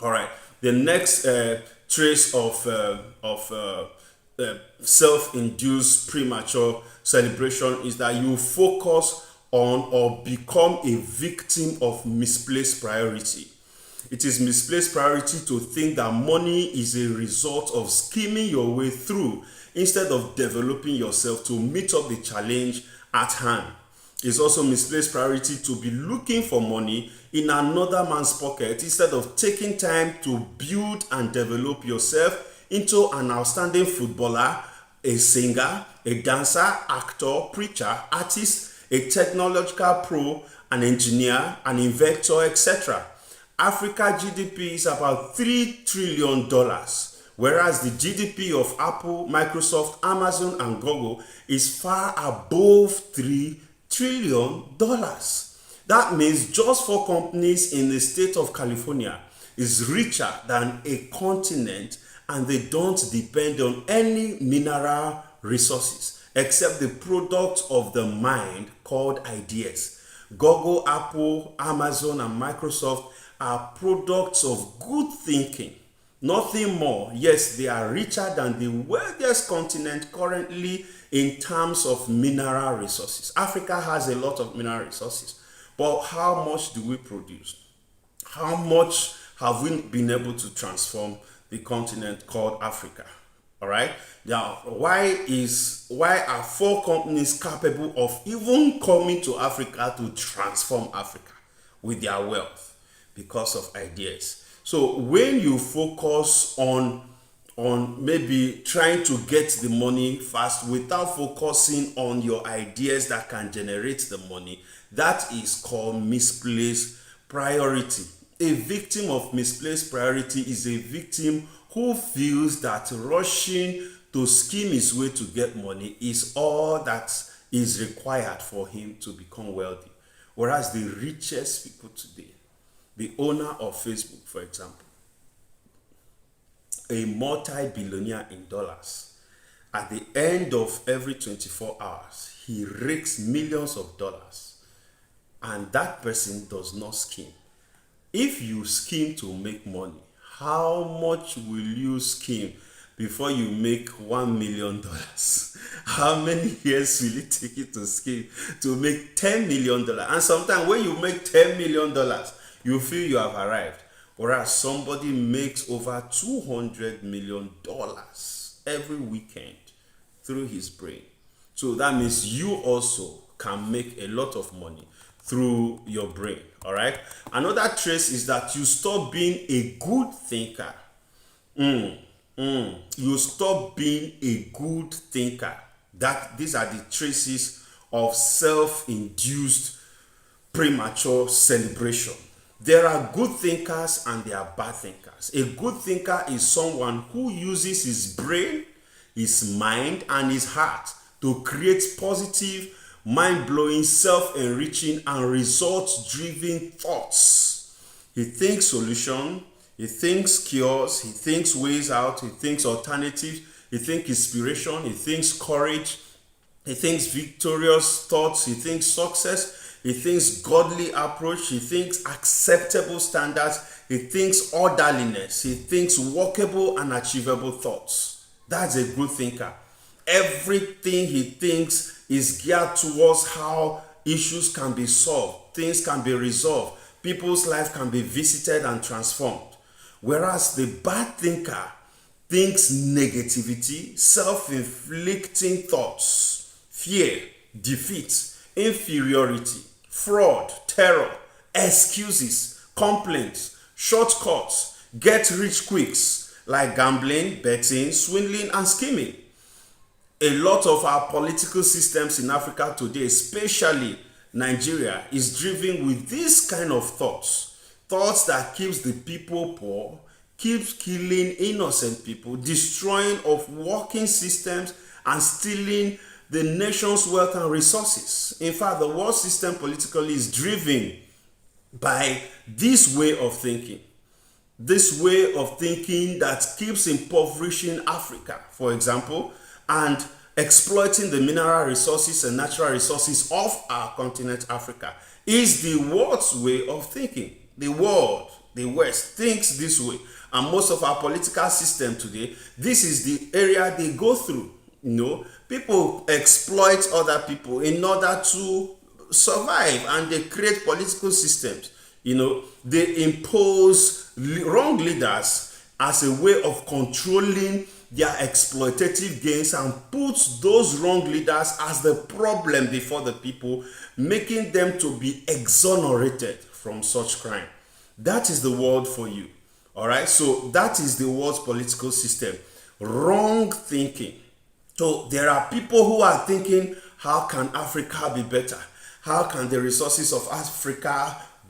All right. The next trace of self-induced premature celebration is that you focus on or become a victim of misplaced priority. It is misplaced priority to think that money is a result of scheming your way through instead of developing yourself to meet up the challenge at hand. It's also misplaced priority to be looking for money in another man's pocket instead of taking time to build and develop yourself into an outstanding footballer, a singer, a dancer, actor, preacher, artist, a technological pro, an engineer, an inventor, etc. Africa GDP is about $3 trillion, whereas the GDP of Apple, Microsoft, Amazon, and Google is far above $3 trillion. That means just 4 companies in the state of California is richer than a continent, and they don't depend on any mineral resources except the product of the mind called ideas. Google, Apple, Amazon, and Microsoft are products of good thinking, nothing more. Yes, they are richer than the wealthiest continent currently in terms of mineral resources. Africa has a lot of mineral resources, but how much do we produce? How much have we been able to transform the continent called Africa? All right. Now, why are 4 companies capable of even coming to Africa to transform Africa with their wealth? Because of ideas. So when you focus on maybe trying to get the money fast without focusing on your ideas that can generate the money, that is called misplaced priority. A victim of misplaced priority is a victim who feels that rushing to scheme his way to get money is all that is required for him to become wealthy. Whereas the richest people today, the owner of Facebook, for example, a multi-billionaire in dollars, at the end of every 24 hours, he rakes millions of dollars, and that person does not scheme. If you scheme to make money, how much will you scheme before you make $1 million? How many years will it take you to scheme to make $10 million? And sometimes when you make $10 million, you feel you have arrived. Whereas somebody makes over $200 million every weekend through his brain. So that means you also can make a lot of money through your brain. All right. Another trace is that you stop being a good thinker. You stop being a good thinker. These are the traces of self-induced premature celebration. There are good thinkers and there are bad thinkers. A good thinker is someone who uses his brain, his mind, and his heart to create positive, mind-blowing, self-enriching, and results-driven thoughts. He thinks solution, he thinks cures, he thinks ways out, he thinks alternatives, he thinks inspiration, he thinks courage, he thinks victorious thoughts, he thinks success, he thinks godly approach, he thinks acceptable standards, he thinks orderliness, he thinks workable and achievable thoughts. That's a good thinker. Everything he thinks is geared towards how issues can be solved, things can be resolved, people's life can be visited and transformed. Whereas the bad thinker thinks negativity, self-inflicting thoughts, fear, defeat, inferiority, fraud, terror, excuses, complaints, shortcuts, get rich quicks like gambling, betting, swindling, and scheming. A lot of our political systems in Africa today, especially Nigeria, is driven with this kind of thoughts that keeps the people poor, keeps killing innocent people, destroying of working systems, and stealing the nation's wealth and resources. In fact, the world system politically is driven by this way of thinking. This way of thinking that keeps impoverishing Africa, for example, and exploiting the mineral resources and natural resources of our continent, Africa, is the world's way of thinking. The world the West, thinks this way. And most of our political system today, this is the area they go through. People exploit other people in order to survive, and they create political systems. They impose wrong leaders as a way of controlling their exploitative gains, and puts those wrong leaders as the problem before the people, making them to be exonerated from such crime. That is the world for you. All right, so that is the world's political system. Wrong thinking. So there are people who are thinking, how can Africa be better? How can the resources of Africa